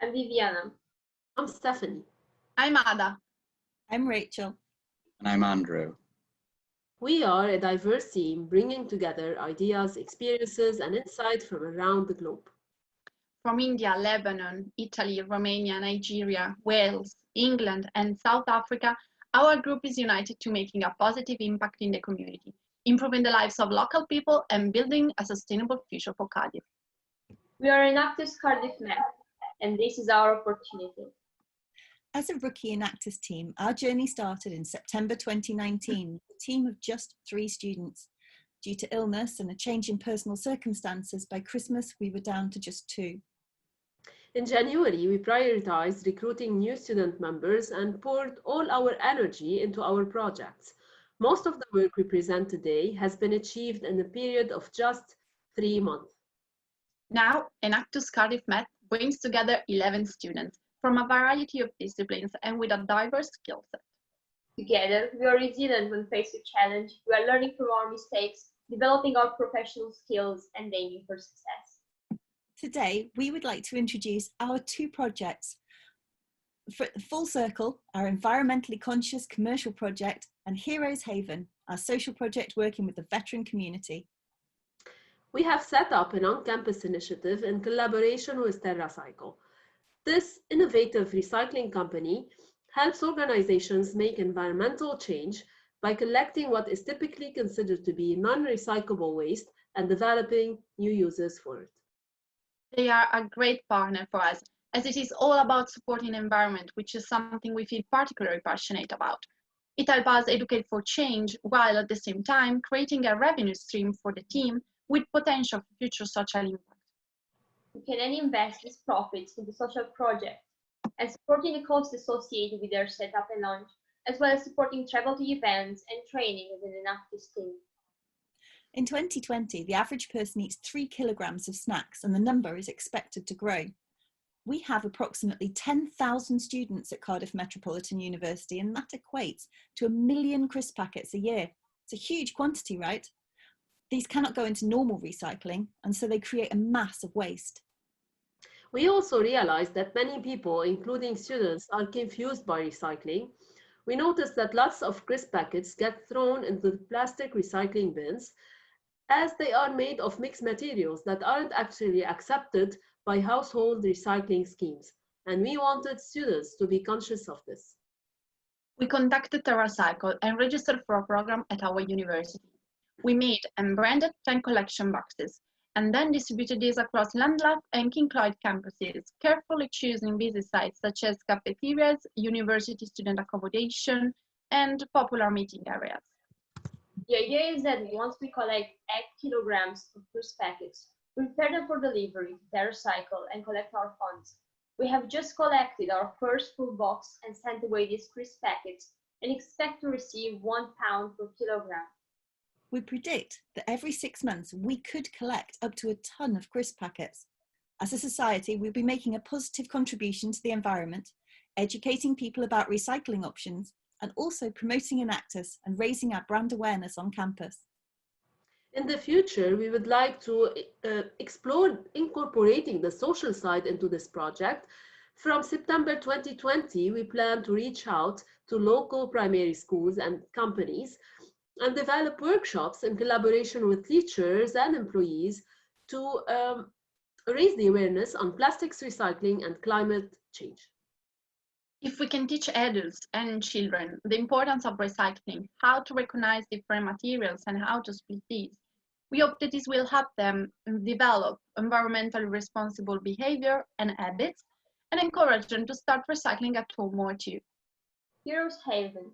I'm Viviana. I'm Stephanie. I'm Ada. I'm Rachel. And I'm Andrew. We are a diverse team bringing together ideas, experiences, and insights from around the globe. From India, Lebanon, Italy, Romania, Nigeria, Wales, England, and South Africa, our group is united to making a positive impact in the community, improving the lives of local people and building a sustainable future for Cardiff. We are Enactus Cardiff Met, and this is our opportunity. As a rookie Enactus team, our journey started in September 2019 with a team of just 3 students. Due to illness and a change in personal circumstances, by Christmas we were down to just 2. In January, we prioritized recruiting new student members and poured all our energy into our projects. Most of the work we present today has been achieved in a period of just 3 months. Now, Enactus Cardiff Met brings together 11 students from a variety of disciplines and with a diverse skill set. Together, we are resilient when faced with challenge. We are learning from our mistakes, developing our professional skills, and aiming for success. Today, we would like to introduce our 2 projects. For Full Circle, our environmentally conscious commercial project, and Heroes Haven, our social project working with the veteran community. We have set up an on-campus initiative in collaboration with TerraCycle. This innovative recycling company helps organizations make environmental change by collecting what is typically considered to be non-recyclable waste and developing new uses for it. They are a great partner for us, as it is all about supporting the environment, which is something we feel particularly passionate about. It helps us educate for change, while at the same time creating a revenue stream for the team with potential for future social impact. We can then invest these profits in the social project and supporting the costs associated with their setup and launch, as well as supporting travel to events and training as an Enactus team. In 2020, the average person eats 3 kilograms of snacks, and the number is expected to grow. We have approximately 10,000 students at Cardiff Metropolitan University, and that equates to 1 million crisp packets a year. It's a huge quantity, right? These cannot go into normal recycling, and so they create a mass of waste. We also realized that many people, including students, are confused by recycling. We noticed that lots of crisp packets get thrown into the plastic recycling bins as they are made of mixed materials that aren't actually accepted by household recycling schemes. And we wanted students to be conscious of this. We contacted TerraCycle and registered for a program at our university. We made and branded 10 collection boxes and then distributed these across Landlaff and King Clyde campuses, carefully choosing busy sites such as cafeterias, university student accommodation, and popular meeting areas. The idea is that once we collect 8 kilograms of crisp packets, we prepare them for delivery to TerraCycle and collect our funds. We have just collected our first full box and sent away these crisp packets and expect to receive £1 per kilogram. We predict that every 6 months we could collect up to a ton of crisp packets. As a society, we'll be making a positive contribution to the environment, educating people about recycling options, and also promoting Enactus and raising our brand awareness on campus. In the future, we would like to explore incorporating the social side into this project. From September 2020, we plan to reach out to local primary schools and companies and develop workshops in collaboration with teachers and employees to raise the awareness on plastics recycling and climate change. If we can teach adults and children the importance of recycling, how to recognize different materials and how to split these, we hope that this will help them develop environmentally responsible behavior and habits and encourage them to start recycling at home more too. Heroes Haven,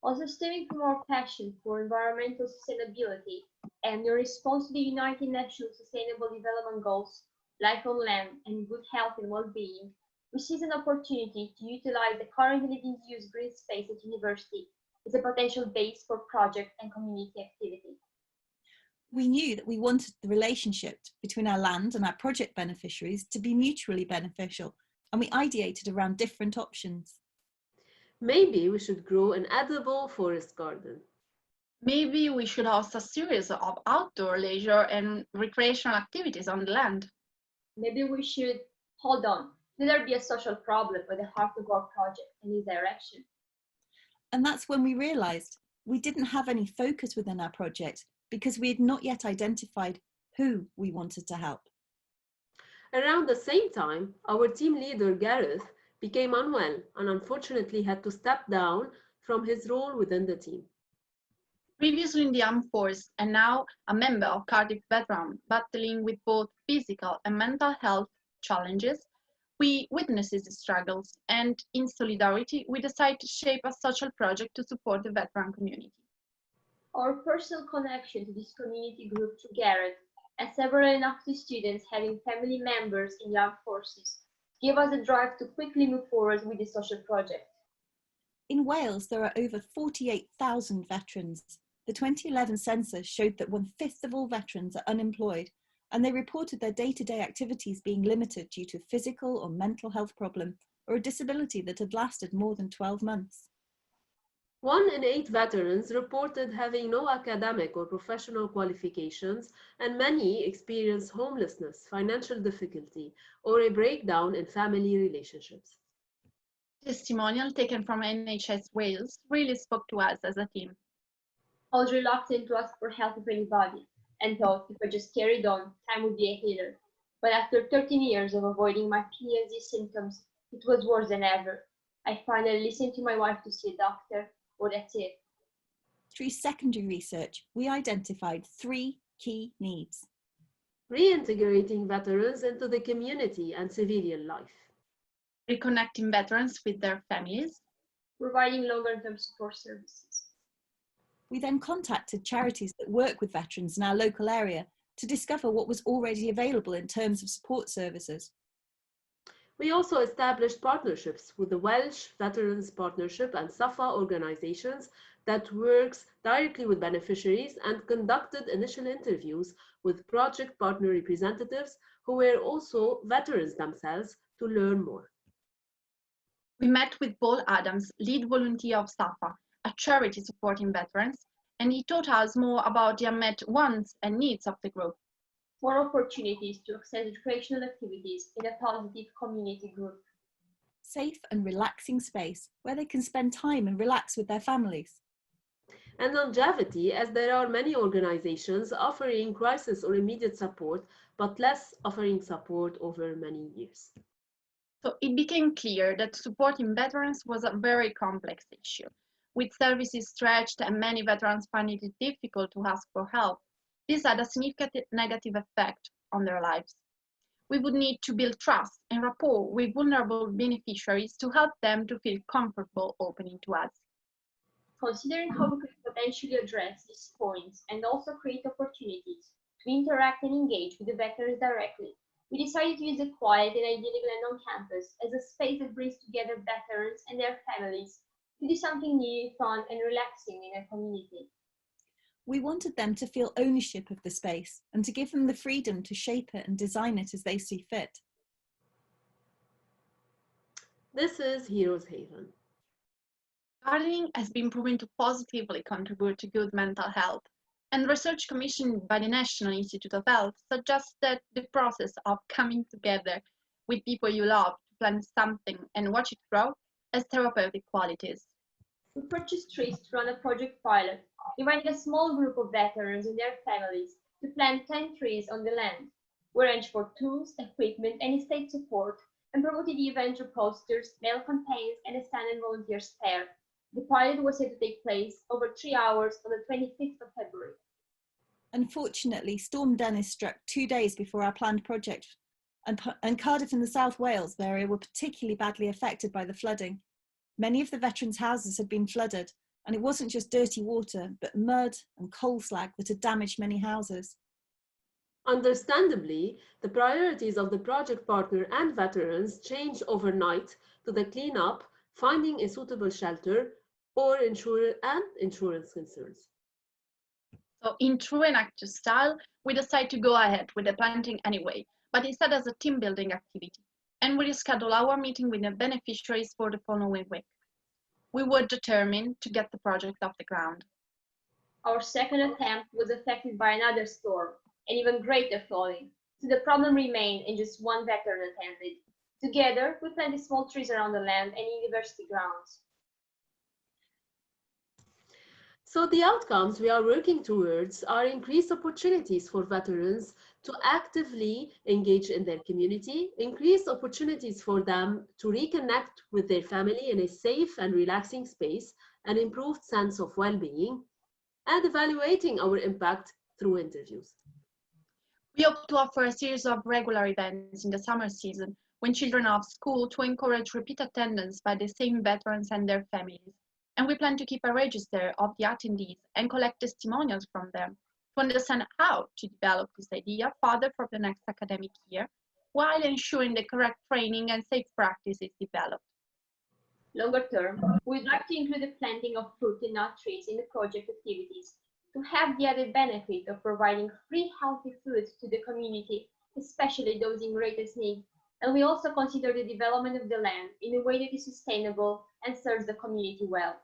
also stemming from our passion for environmental sustainability and the response to the United Nations Sustainable Development Goals, life on land and good health and well-being, we seize an opportunity to utilize the currently unused green space at university as a potential base for project and community activity. We knew that we wanted the relationship between our land and our project beneficiaries to be mutually beneficial, and we ideated around different options. Maybe we should grow an edible forest garden. Maybe we should host a series of outdoor leisure and recreational activities on the land. Maybe we should, hold on, Let there be a social problem at the heart of our project and its direction. And that's when we realised we didn't have any focus within our project because we had not yet identified who we wanted to help. Around the same time, our team leader, Gareth, became unwell and unfortunately had to step down from his role within the team. Previously in the armed force and now a member of Cardiff veteran battling with both physical and mental health challenges, we witnessed his struggles and in solidarity we decided to shape a social project to support the veteran community. Our personal connection to this community group through Gareth and several Enactus students having family members in the armed forces gave us a drive to quickly move forward with this social project. In Wales, there are over 48,000 veterans. The 2011 census showed that 1/5 of all veterans are unemployed, and they reported their day-to-day activities being limited due to a physical or mental health problem or a disability that had lasted more than 12 months. 1 in 8 veterans reported having no academic or professional qualifications, and many experienced homelessness, financial difficulty, or a breakdown in family relationships. Testimonial taken from NHS Wales really spoke to us as a team. I was reluctant to ask for help of anybody and thought if I just carried on, time would be a healer. But after 13 years of avoiding my PTSD symptoms, it was worse than ever. I finally listened to my wife to see a doctor. Well, that's it. Through secondary research, we identified 3 key needs. Reintegrating veterans into the community and civilian life. Reconnecting veterans with their families. Providing longer-term support services. We then contacted charities that work with veterans in our local area to discover what was already available in terms of support services. We also established partnerships with the Welsh Veterans Partnership and SAFA organizations that works directly with beneficiaries and conducted initial interviews with project partner representatives who were also veterans themselves to learn more. We met with Paul Adams, lead volunteer of SAFA, a charity supporting veterans, and he taught us more about the unmet wants and needs of the group. More opportunities to access recreational activities in a positive community group. Safe and relaxing space where they can spend time and relax with their families. And longevity, as there are many organizations offering crisis or immediate support, but less offering support over many years. So it became clear that supporting veterans was a very complex issue. With services stretched and many veterans finding it difficult to ask for help, this had a significant negative effect on their lives. We would need to build trust and rapport with vulnerable beneficiaries to help them to feel comfortable opening to us. Considering how we could potentially address these points and also create opportunities to interact and engage with the veterans directly, we decided to use the quiet and idyllic land on campus as a space that brings together veterans and their families to do something new, fun, and relaxing in a community. We wanted them to feel ownership of the space and to give them the freedom to shape it and design it as they see fit. This is Heroes Haven. Gardening has been proven to positively contribute to good mental health, and research commissioned by the National Institute of Health suggests that the process of coming together with people you love to plant something and watch it grow has therapeutic qualities. We purchased trees to run a project pilot, inviting a small group of veterans and their families to plant 10 trees on the land. We arranged for tools, equipment, and estate support, and promoted the event through posters, mail campaigns, and a stand-in volunteers fair. The pilot was set to take place over 3 hours on the 25th of February. Unfortunately, Storm Dennis struck 2 days before our planned project, and Cardiff and the South Wales area were particularly badly affected by the flooding. Many of the veterans' houses had been flooded, and it wasn't just dirty water, but mud and coal slag that had damaged many houses. Understandably, the priorities of the project partner and veterans changed overnight to the cleanup, finding a suitable shelter, or insurance concerns. So in true Enactus style, we decided to go ahead with the planting anyway, but instead as a team building activity, and we rescheduled our meeting with the beneficiaries for the following week. We were determined to get the project off the ground. Our second attempt was affected by another storm and even greater flooding, so the problem remained and just one veteran attended. Together, we planted small trees around the land and university grounds. So the outcomes we are working towards are increased opportunities for veterans to actively engage in their community, increased opportunities for them to reconnect with their family in a safe and relaxing space, an improved sense of well-being, and evaluating our impact through interviews. We hope to offer a series of regular events in the summer season when children are off school to encourage repeat attendance by the same veterans and their families. And we plan to keep a register of the attendees and collect testimonials from them to understand how to develop this idea further for the next academic year, while ensuring the correct training and safe practice is developed. Longer term, we'd like to include the planting of fruit and nut trees in the project activities to have the added benefit of providing free healthy food to the community, especially those in greatest need. And we also consider the development of the land in a way that is sustainable and serves the community well.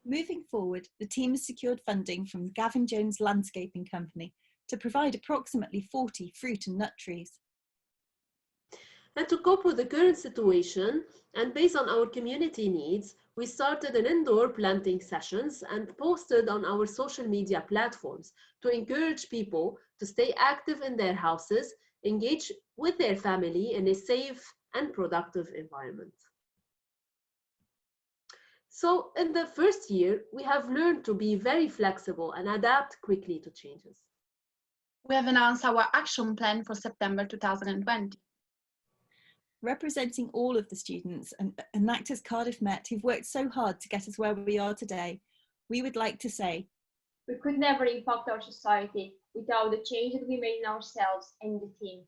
Moving forward, the team has secured funding from the Gavin Jones Landscaping Company to provide approximately 40 fruit and nut trees. And to cope with the current situation and based on our community needs, we started an indoor planting sessions and posted on our social media platforms to encourage people to stay active in their houses, engage with their family in a safe and productive environment. So in the first year, we have learned to be very flexible and adapt quickly to changes. We have announced our action plan for September 2020. Representing all of the students and Enactus Cardiff Met who've worked so hard to get us where we are today, we would like to say, we could never impact our society without the change that we made in ourselves and the team.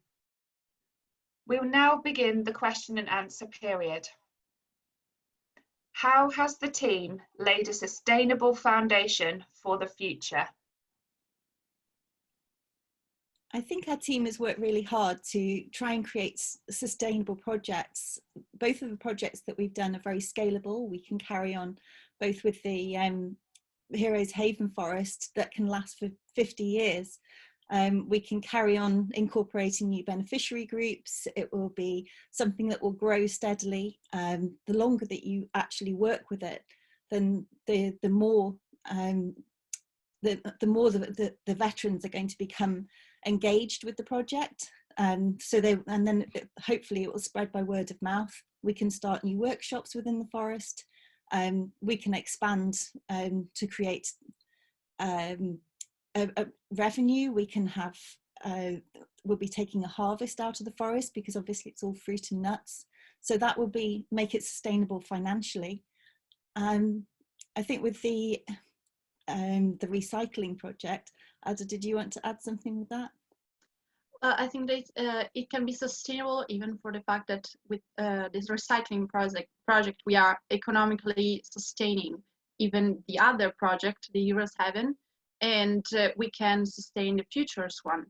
We will now begin the question and answer period. How has the team laid a sustainable foundation for the future? I think our team has worked really hard to try and create sustainable projects. Both of the projects that we've done are very scalable. We can carry on both with the Heroes Haven Forest that can last for 50 years. We can carry on incorporating new beneficiary groups. It will be something that will grow steadily. The longer that you actually work with it, then the more the veterans are going to become engaged with the project. And then hopefully it will spread by word of mouth. We can start new workshops within the forest. We can expand to create a revenue. We can have, we'll be taking a harvest out of the forest because obviously it's all fruit and nuts. So that will make it sustainable financially. I think with the recycling project, Ada, did you want to add something with that? I think that it can be sustainable even for the fact that with this recycling project we are economically sustaining even the other project, the Heroes Haven, and we can sustain the future's one.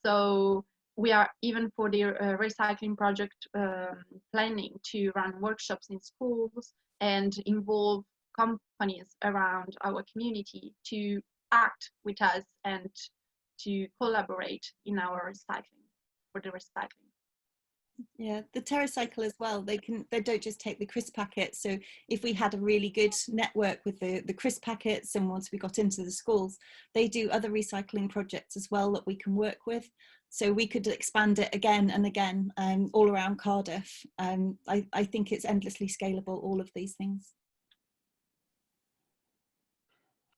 So we are even for the recycling project planning to run workshops in schools and involve companies around our community to act with us and to collaborate in our recycling, for the recycling. Yeah, the TerraCycle as well, they don't just take the crisp packets. So if we had a really good network with the crisp packets, and once we got into the schools, they do other recycling projects as well that we can work with. So we could expand it again and again all around Cardiff. I think it's endlessly scalable, all of these things.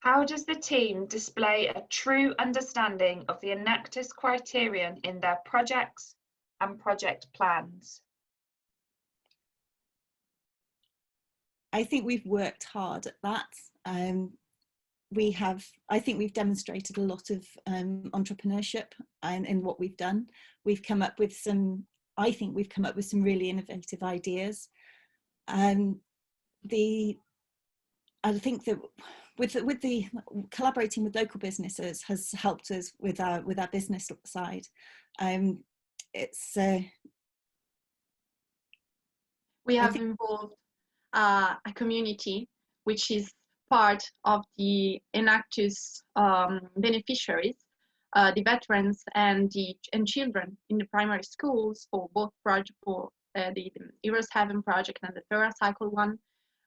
How does the team display a true understanding of the Enactus criterion in their projects and project plans? I think we've worked hard at that. I think we've demonstrated a lot of entrepreneurship in what we've done. We've come up with I think we've come up with some really innovative ideas. I think that with the collaborating with local businesses has helped us with our business side. We have involved a community which is part of the Enactus beneficiaries, the veterans and children in the primary schools for both the Heroes Heaven project and the TerraCycle one.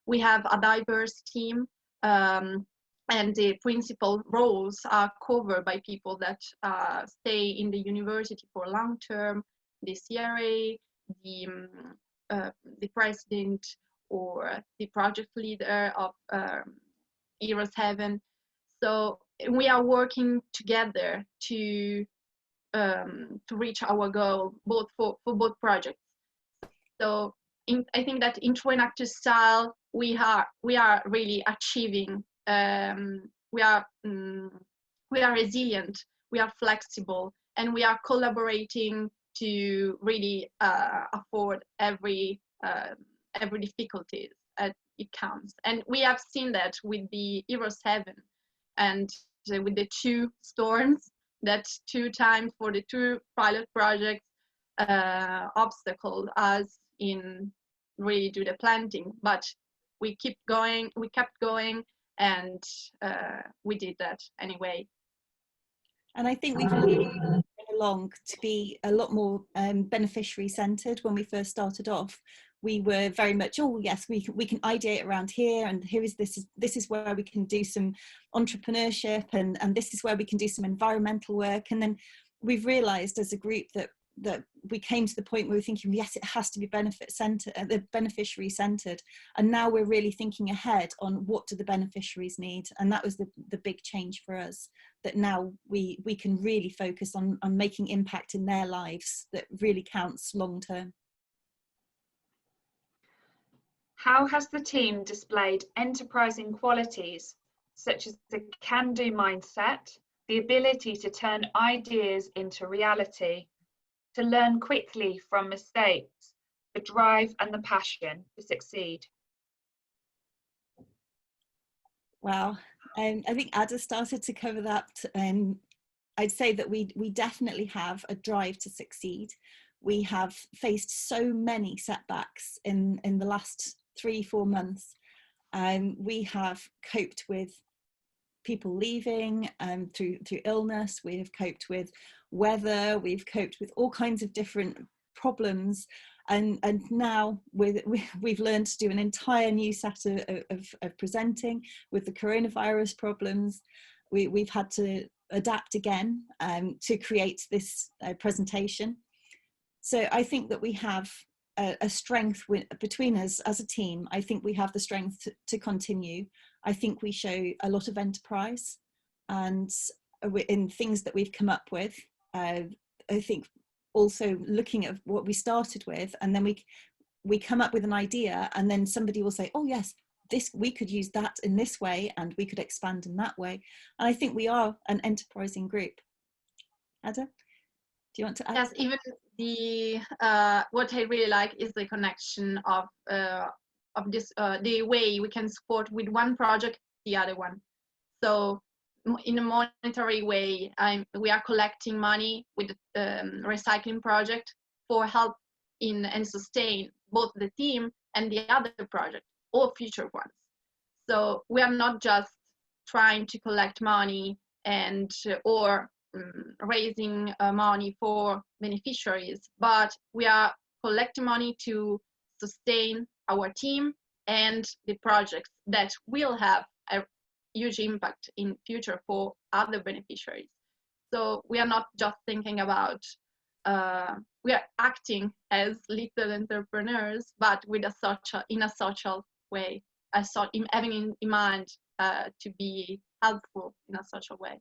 We have a diverse team, and the principal roles are covered by people that stay in the university for long term, the CRA, the president, or the project leader of Heroes Heaven. So we are working together to reach our goal, both for both projects. So I think that in True Enactus style, we are really achieving. We are resilient. We are flexible, and we are collaborating to really afford every difficulty it counts. And we have seen that with the Heroes Heaven and with the 2 storms, that 2 times for the 2 pilot projects obstacled us in really do the planting, but we kept going, and we did that anyway. And I think we've really gone along to be a lot more beneficiary centered. When we first started off, we were very much, oh yes, we can ideate around here, and here is this is where we can do some entrepreneurship, and this is where we can do some environmental work. And then we've realized as a group that we came to the point where we're thinking, yes, it has to be the beneficiary centered. And now we're really thinking ahead on what do the beneficiaries need. And that was the big change for us, that now we can really focus on making impact in their lives that really counts long term. How has the team displayed enterprising qualities such as the can-do mindset, the ability to turn ideas into reality, to learn quickly from mistakes, the drive and the passion to succeed? Wow, I think Ada started to cover that. I'd say that we definitely have a drive to succeed. We have faced so many setbacks in the last 3-4 months. We have coped with people leaving through illness. We have coped with weather. We've coped with all kinds of different problems, and now we've learned to do an entire new set of presenting with the coronavirus problems. We've had to adapt again to create this presentation. So I think that we have a strength between us as a team. I think we have the strength to continue. I think we show a lot of enterprise, and in things that we've come up with. I think also looking at what we started with, and then we come up with an idea, and then somebody will say, oh yes, we could use that in this way, and we could expand in that way. And I think we are an enterprising group. Ada, do you want to add? Yes, even what I really like is the connection of this, the way we can support with one project the other one. So in a monetary way, we are collecting money with the recycling project for help in and sustain both the team and the other project or future ones. So we are not just trying to collect money and or raising money for beneficiaries, but we are collecting money to sustain our team and the projects that will have a huge impact in future for other beneficiaries. So we are not just thinking about, we are acting as little entrepreneurs, but with in a social way, having in mind to be helpful in a social way.